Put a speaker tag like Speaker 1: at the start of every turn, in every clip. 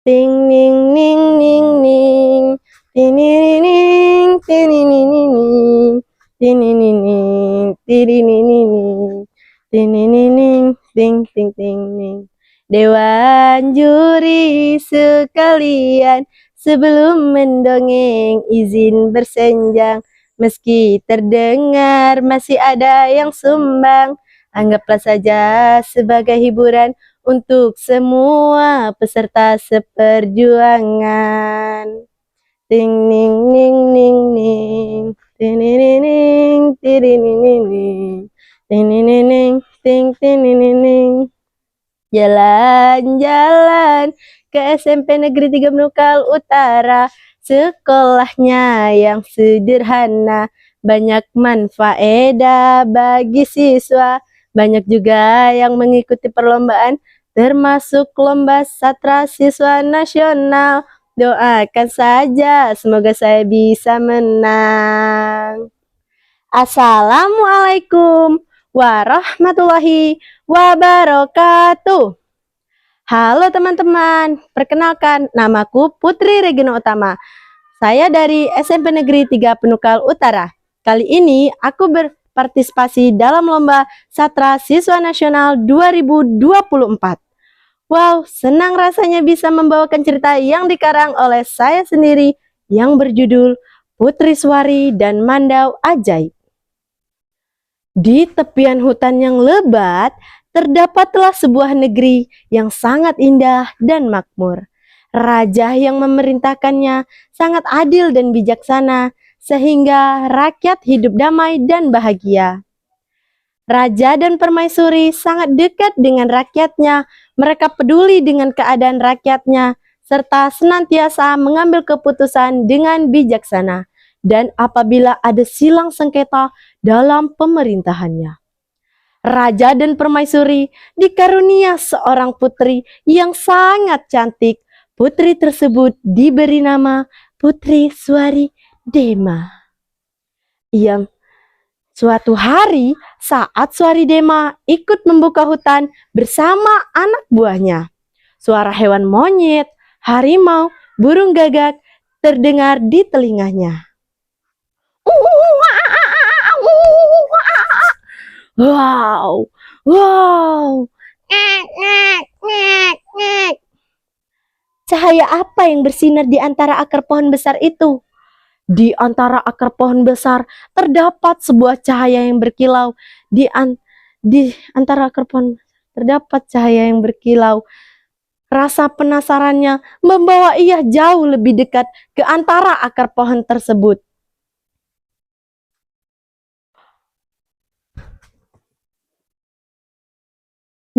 Speaker 1: ting ning ning ning ning, tininining tininining, tininining tininining, tininining ting ting ting ning. Dewan juri sekalian, sebelum mendongeng izin bersenjang, meski terdengar masih ada yang sumbang, anggaplah saja sebagai hiburan untuk semua peserta seperjuangan. Ting ning ning ning ning, tininining tininining, tininining ting tininining. Jalan-jalan ke SMP Negeri 3 Menukal Utara, sekolahnya yang sederhana, banyak manfaedah bagi siswa, banyak juga yang mengikuti perlombaan, termasuk lomba sastra siswa nasional. Doakan saja, semoga saya bisa menang. Assalamualaikum warahmatullahi wabarakatuh. Halo teman-teman, perkenalkan namaku Putri Regina Utama. Saya dari SMP Negeri 3 Penukal Utara. Kali ini aku berpartisipasi dalam lomba Sastra Siswa Nasional 2024. Wow, senang rasanya bisa membawakan cerita yang dikarang oleh saya sendiri yang berjudul Putri Suwari dan Mandau Ajaib. Di tepian hutan yang lebat, terdapatlah sebuah negeri yang sangat indah dan makmur. Raja yang memerintahkannya sangat adil dan bijaksana, sehingga rakyat hidup damai dan bahagia. Raja dan permaisuri sangat dekat dengan rakyatnya, mereka peduli dengan keadaan rakyatnya, serta senantiasa mengambil keputusan dengan bijaksana. Dan apabila ada silang sengketa dalam pemerintahannya, Raja dan permaisuri dikarunia seorang putri yang sangat cantik. Putri tersebut diberi nama Putri Suwari Dema. Suatu hari saat Suwari Dema ikut membuka hutan bersama anak buahnya, suara hewan monyet, harimau, burung gagak terdengar di telinganya. Wow, wow, ngek, ngek, ngek, ngek. Cahaya apa yang bersinar di antara akar pohon besar itu? Di antara akar pohon besar terdapat sebuah cahaya yang berkilau. Di antara akar pohon terdapat cahaya yang berkilau. Rasa penasarannya membawa ia jauh lebih dekat ke antara akar pohon tersebut.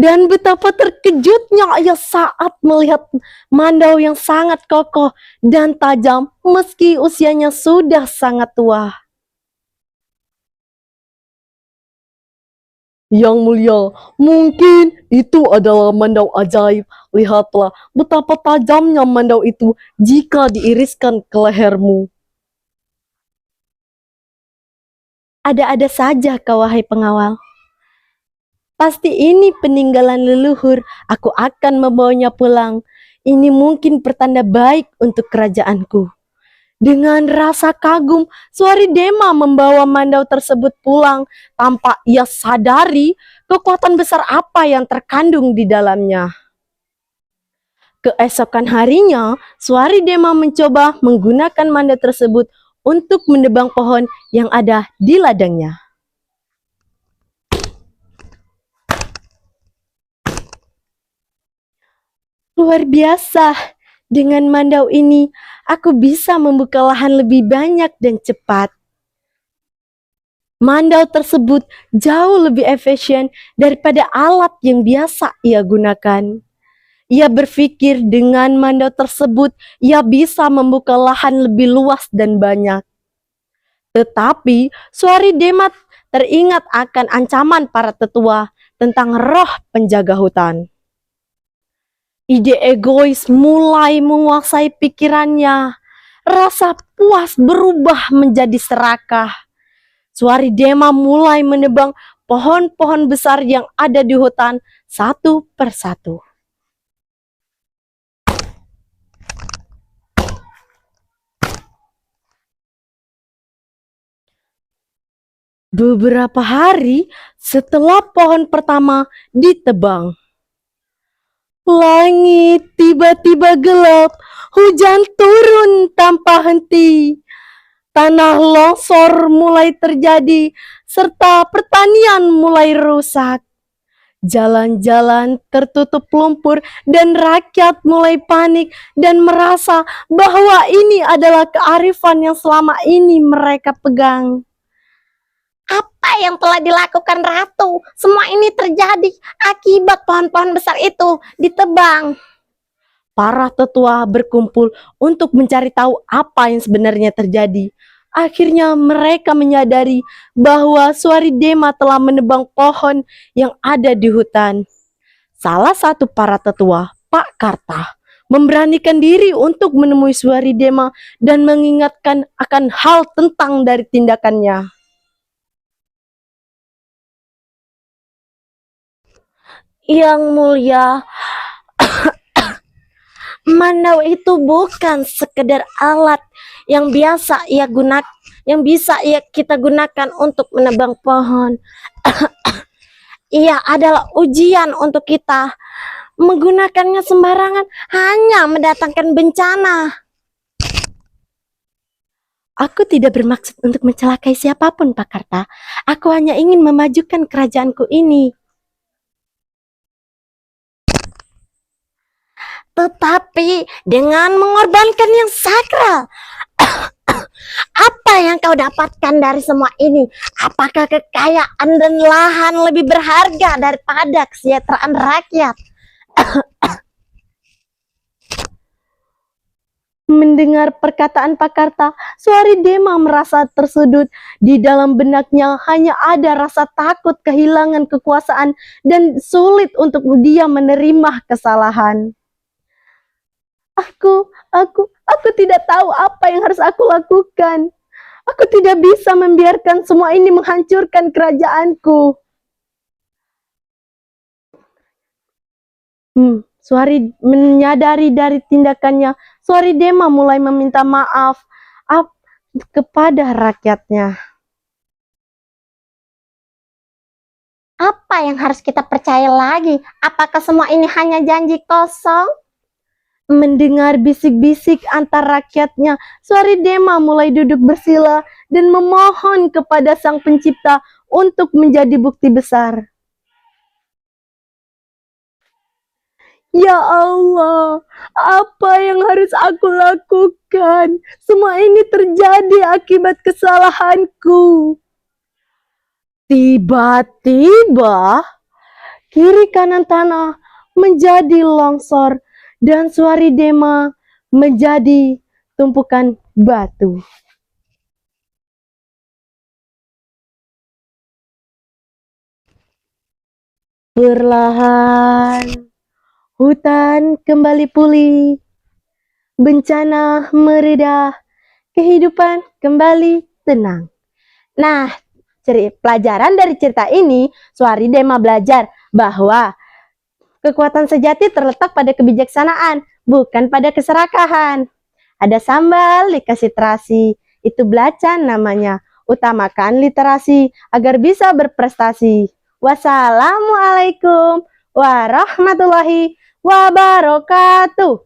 Speaker 1: Dan betapa terkejutnya ia saat melihat Mandau yang sangat kokoh dan tajam meski usianya sudah sangat tua. Yang mulia, mungkin itu adalah mandau ajaib. Lihatlah betapa tajamnya mandau itu jika diiriskan ke lehermu. Ada-ada saja kau wahai pengawal. Pasti ini peninggalan leluhur, aku akan membawanya pulang. Ini mungkin pertanda baik untuk kerajaanku. Dengan rasa kagum, Suwari Dema membawa mandau tersebut pulang tanpa ia sadari kekuatan besar apa yang terkandung di dalamnya. Keesokan harinya, Suwari Dema mencoba menggunakan mandau tersebut untuk menebang pohon yang ada di ladangnya. Luar biasa, dengan mandau ini aku bisa membuka lahan lebih banyak dan cepat. Mandau tersebut jauh lebih efisien daripada alat yang biasa ia gunakan. Ia berpikir dengan mandau tersebut ia bisa membuka lahan lebih luas dan banyak. Tetapi Suwari Dema teringat akan ancaman para tetua tentang roh penjaga hutan. Ide egois mulai menguasai pikirannya. Rasa puas berubah menjadi serakah. Suwari Dema mulai menebang pohon-pohon besar yang ada di hutan satu persatu. Beberapa hari setelah pohon pertama ditebang, langit tiba-tiba gelap, hujan turun tanpa henti, tanah longsor mulai terjadi, serta pertanian mulai rusak. Jalan-jalan tertutup lumpur dan rakyat mulai panik dan merasa bahwa ini adalah kearifan yang selama ini mereka pegang. Apa yang telah dilakukan Ratu? Semua ini terjadi akibat pohon-pohon besar itu ditebang. Para tetua berkumpul untuk mencari tahu apa yang sebenarnya terjadi. Akhirnya mereka menyadari bahwa Swaridema telah menebang pohon yang ada di hutan. Salah satu para tetua, Pak Karta, memberanikan diri untuk menemui Swaridema dan mengingatkan akan hal tentang dari tindakannya. Yang mulia, Mandau itu bukan sekedar alat yang biasa kita gunakan untuk menebang pohon. Ia adalah ujian untuk kita. Menggunakannya sembarangan hanya mendatangkan bencana. Aku tidak bermaksud untuk mencelakai siapapun, Pak Karta. Aku hanya ingin memajukan kerajaanku ini. Tetapi dengan mengorbankan yang sakral, apa yang kau dapatkan dari semua ini? Apakah kekayaan dan lahan lebih berharga daripada kesejahteraan rakyat? Mendengar perkataan Pak Karta, Swaridema merasa tersudut. Di dalam benaknya hanya ada rasa takut kehilangan kekuasaan dan sulit untuk dia menerima kesalahan. Aku tidak tahu apa yang harus aku lakukan. Aku tidak bisa membiarkan semua ini menghancurkan kerajaanku. Suari menyadari dari tindakannya, Swaridema mulai meminta maaf kepada rakyatnya. Apa yang harus kita percaya lagi? Apakah semua ini hanya janji kosong? Mendengar bisik-bisik antar rakyatnya, Swaridema mulai duduk bersila dan memohon kepada Sang Pencipta untuk menjadi bukti besar. Ya Allah, apa yang harus aku lakukan? Semua ini terjadi akibat kesalahanku. Tiba-tiba, kiri kanan tanah menjadi longsor dan Swaridema menjadi tumpukan batu. Perlahan, hutan kembali pulih, bencana mereda, kehidupan kembali tenang. Nah, pelajaran dari cerita ini, Swaridema belajar bahwa kekuatan sejati terletak pada kebijaksanaan, bukan pada keserakahan. Ada sambal, dikasih terasi, itu belacan namanya. Utamakan literasi agar bisa berprestasi. Wassalamualaikum warahmatullahi wabarakatuh.